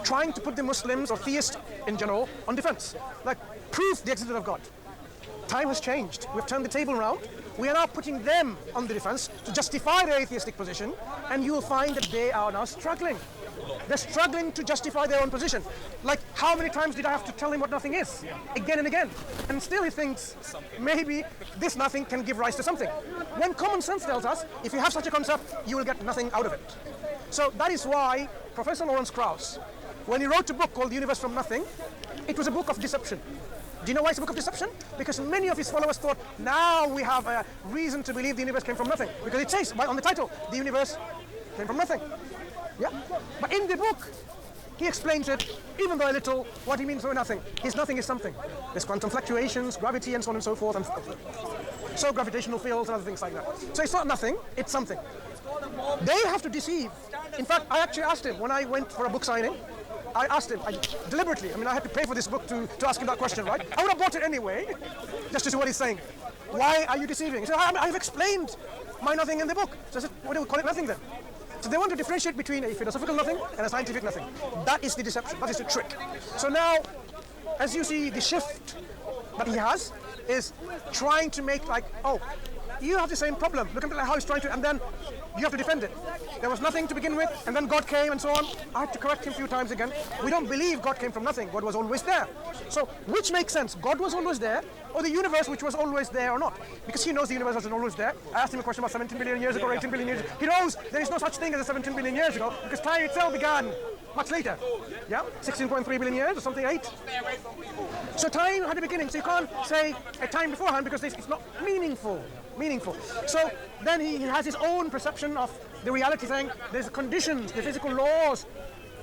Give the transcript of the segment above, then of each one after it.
trying to put the Muslims or theists in general on defense. Like, prove the existence of God. Time has changed. We've turned the table around. We are now putting them on the defense to justify their atheistic position, and you will find that they are now struggling. They're struggling to justify their own position. Like, how many times did I have to tell him what nothing is? Again and again. And still he thinks maybe this nothing can give rise to something. When common sense tells us, if you have such a concept, you will get nothing out of it. So that is why Professor Lawrence Krauss, when he wrote a book called The Universe from Nothing, it was a book of deception. Do you know why it's a book of deception? Because many of his followers thought, now we have a reason to believe the universe came from nothing. Because it says on the title, the universe came from nothing. Yeah? But in the book, he explains it, even though a little, what he means by nothing. His nothing is something. There's quantum fluctuations, gravity, and so on and so forth. And so gravitational fields and other things like that. So it's not nothing, it's something. They have to deceive. In fact, I actually asked him when I went for a book signing, I asked him, deliberately, I had to pay for this book to ask him that question, right? I would have bought it anyway, just to see what he's saying. Why are you deceiving? He said, I've explained my nothing in the book. So I said, what do we call it nothing then? So they want to differentiate between a philosophical nothing and a scientific nothing. That is the deception, that is the trick. So now, as you see, the shift that he has is trying to make like, oh, you have the same problem. Look at how he's trying to, and then you have to defend it. There was nothing to begin with, and then God came and so on. I had to correct him a few times again. We don't believe God came from nothing. God was always there. So which makes sense? God was always there, or the universe which was always there or not? Because he knows the universe wasn't always there. I asked him a question about 17 billion years ago or 18 billion years ago. He knows there is no such thing as a 17 billion years ago, because time itself began much later. Yeah? 16.3 billion years or something, 8. So time had a beginning, so you can't say a time beforehand because it's not meaningful. So then he has his own perception of the reality, saying there's conditions, the physical laws,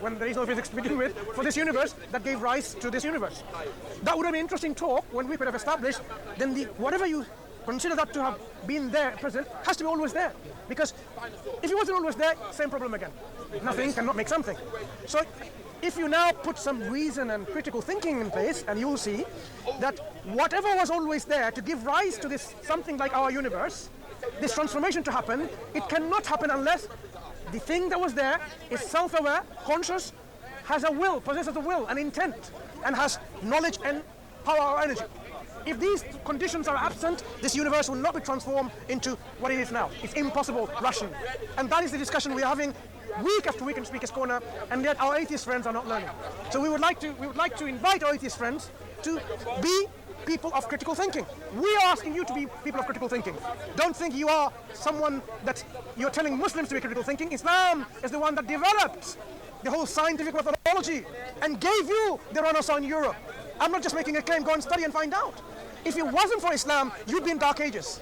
when there is no physics to begin with, for this universe that gave rise to this universe. That would have been interesting talk when we could have established then whatever you consider that to have been there, present, has to be always there. Because if it wasn't always there, same problem again. Nothing cannot make something. So if you now put some reason and critical thinking in place, and you'll see that whatever was always there to give rise to this something like our universe, this transformation to happen, it cannot happen unless the thing that was there is self-aware, conscious, has a will, possesses a will, an intent, and has knowledge and power or energy. If these conditions are absent, this universe will not be transformed into what it is now. It's impossible, rationally. And that is the discussion we are having week after week in Speaker's Corner, and yet our atheist friends are not learning. So we would like to invite our atheist friends to be people of critical thinking. We are asking you to be people of critical thinking. Don't think you are someone that you're telling Muslims to be critical thinking. Islam is the one that developed the whole scientific methodology and gave you the Renaissance in Europe. I'm not just making a claim, go and study and find out. If it wasn't for Islam, you'd be in Dark Ages.